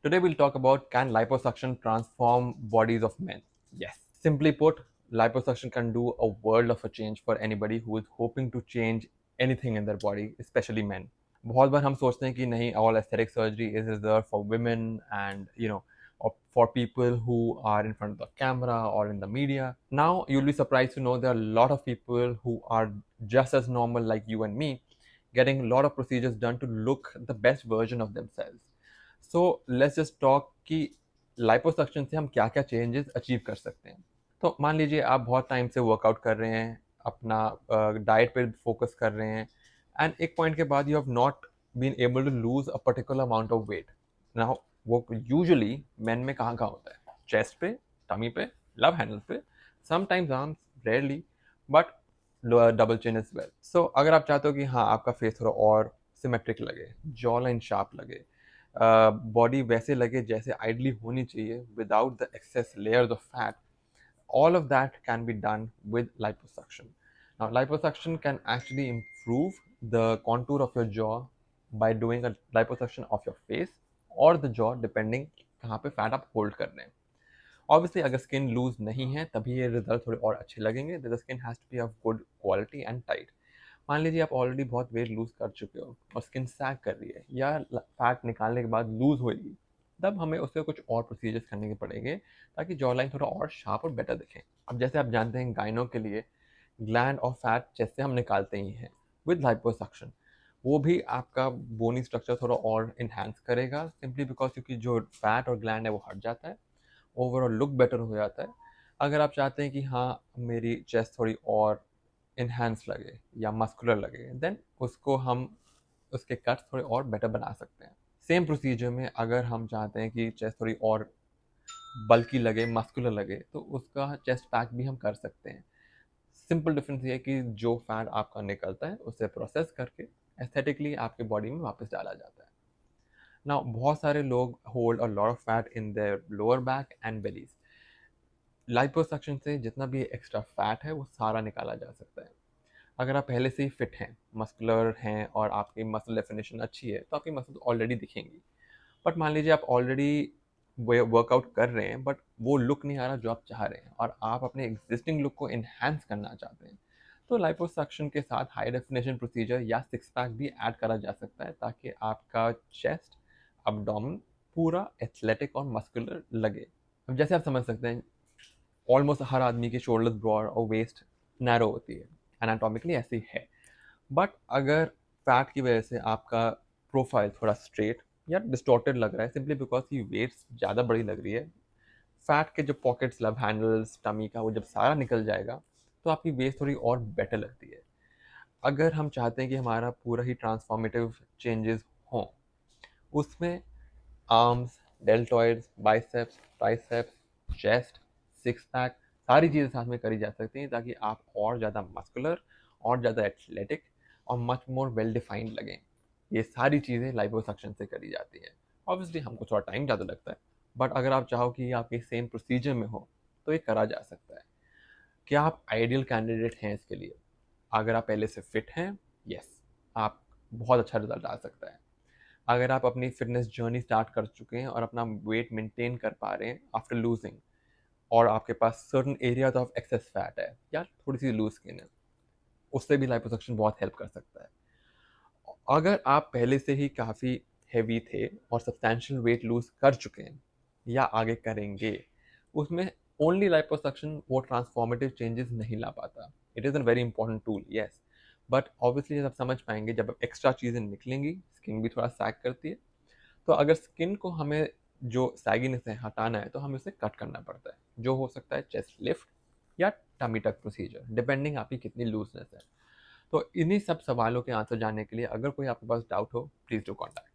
Today we'll talk about, can liposuction transform bodies of men? Yes. Simply put, liposuction can do a world of a change for anybody who is hoping to change anything in their body, especially men. बहुत बार हम सोचते हैं कि नहीं, all aesthetic surgery is reserved for women and for people who are in front of the camera or in the media. Now you'll be surprised to know there are a lot of people who are just as normal like you and me, getting a lot of procedures done to look the best version of themselves. So let's just talk कि liposuction से हम क्या क्या changes achieve कर सकते हैं. तो मान लीजिए आप बहुत टाइम से वर्कआउट कर रहे हैं, अपना डाइट पे फोकस कर रहे हैं, एंड एक पॉइंट के बाद you have not been able to lose a particular amount of weight. Now वो यूजुअली मेन में कहाँ कहाँ होता है? चेस्ट पे, टमी पे, लव हैंडल पे, sometimes arms, rarely, but double chin is well. So अगर आप चाहते हो कि हाँ आपका फेस थोड़ा और सिमेट्रिक लगे, जॉ लाइन शार्प लगे, बॉडी वैसे लगे जैसे आइडली होनी चाहिए without the excess layers of fat, all of that can be done with liposuction. Now, liposuction can actually improve the contour of your jaw by doing a liposuction of your face or the jaw, depending कहाँ पे fat आप hold कर रहे हैं. Obviously अगर skin loose नहीं है तभी ये रिजल्ट थोड़े और अच्छे लगेंगे. The skin has to be of good quality and tight. मान लीजिए आप ऑलरेडी बहुत वेट लूज कर चुके हो और स्किन सैग कर रही है या फैट निकालने के बाद लूज हो रही है, तब हमें उससे कुछ और प्रोसीजर्स करने के पड़ेंगे ताकि जॉ लाइन थोड़ा और शार्प और बेटर दिखे. अब जैसे आप जानते हैं, गाइनों के लिए ग्लैंड और फैट चेस्ट से हम निकालते ही हैं. विद लाइपोसक्शन वो भी आपका बोनी स्ट्रक्चर थोड़ा और इन्हांस करेगा, सिंपली बिकॉज क्योंकि जो फैट और ग्लैंड है वो हट जाता है, ओवरऑल लुक बेटर हो जाता है. अगर आप चाहते हैं कि हाँ मेरी चेस्ट थोड़ी और इन्हांस लगे या मस्कुलर लगे, देन उसको हम उसके कट थोड़े और बेटर बना सकते हैं. सेम प्रोसीजर में अगर हम चाहते हैं कि चेस्ट थोड़ी और बल्की लगे, मस्कुलर लगे, तो उसका चेस्ट पैक भी हम कर सकते हैं. सिंपल डिफरेंस ये है कि जो फैट आपका निकलता है उसे प्रोसेस करके एस्थेटिकली आपके बॉडी में वापस डाला जाता है. नाउ बहुत सारे लोग hold a lot of fat in their lower back and bellies. Liposuction से जितना भी एक्स्ट्रा फैट है वो सारा निकाला जा सकता है. अगर आप पहले से ही फिट हैं, मस्कुलर हैं और आपकी मसल डेफिनेशन अच्छी है, तो आपकी मसल ऑलरेडी दिखेंगी. बट मान लीजिए आप ऑलरेडी वर्कआउट कर रहे हैं बट वो लुक नहीं आ रहा जो आप चाह रहे हैं और आप अपने एग्जिस्टिंग लुक को इन्हांस करना चाहते हैं, तो लाइपोसक्शन के साथ हाई डेफिनेशन प्रोसीजर या सिक्स पैक भी ऐड करा जा सकता है ताकि आपका चेस्ट, अबडोमेन पूरा एथलेटिक और मस्कुलर लगे. अब जैसे आप समझ सकते हैं, ऑलमोस्ट हर आदमी की शोल्डर्स ब्रॉड और वेस्ट नैरो होती है, एनाटॉमिकली ऐसी है. बट अगर फैट की वजह से आपका प्रोफाइल थोड़ा स्ट्रेट या डिस्टॉर्टेड लग रहा है, सिंपली बिकॉज की वेट्स ज़्यादा बड़ी लग रही है, फैट के जो पॉकेट्स, लव हैंडल्स, टमी का, वो जब सारा निकल जाएगा तो आपकी वेस्ट थोड़ी और बेटर लगती है. अगर हम चाहते हैं कि हमारा पूरा ही ट्रांसफॉर्मेटिव चेंजेस हों, उसमें arms, डेल्टॉइड्स, biceps, triceps, chest, six pack, सारी चीज़ें साथ में करी जा सकती हैं ताकि आप और ज़्यादा मस्कुलर और ज़्यादा एथलेटिक और मच मोर वेल डिफाइंड लगें. ये सारी चीज़ें लाइपोसक्शन से करी जाती हैं. ऑब्वियसली हमको थोड़ा टाइम ज़्यादा लगता है, बट अगर आप चाहो कि ये आपके सेम प्रोसीजर में हो तो ये करा जा सकता है. क्या आप आइडियल कैंडिडेट हैं इसके लिए? अगर आप पहले से फिट हैं, यस, आप बहुत अच्छा रिजल्ट आ सकता है. अगर आप अपनी फिटनेस जर्नी स्टार्ट कर चुके हैं और अपना वेट मेंटेन कर पा रहे हैं आफ्टर लूजिंग, और आपके पास certain areas of excess fat है या थोड़ी सी लूज स्किन है, उससे भी लाइपोसक्शन बहुत हेल्प कर सकता है. अगर आप पहले से ही काफ़ी हैवी थे और सब्सटैंशियल वेट लूज कर चुके हैं या आगे करेंगे, उसमें ओनली लाइपोसक्शन वो ट्रांसफॉर्मेटिव चेंजेस नहीं ला पाता. It is a very important tool, yes, but obviously आप समझ पाएंगे जब एक्स्ट्रा चीज़ें निकलेंगी, स्किन भी थोड़ा सैग करती है. तो अगर स्किन को हमें जो सैगीनेस है हटाना है तो हमें उसे कट करना पड़ता है, जो हो सकता है चेस्ट लिफ्ट या टमी टक प्रोसीजर, डिपेंडिंग आपकी कितनी लूजनेस है. तो इन्हीं सब सवालों के आंसर जानने के लिए अगर कोई आपके पास डाउट हो, प्लीज़ डू कॉन्टैक्ट.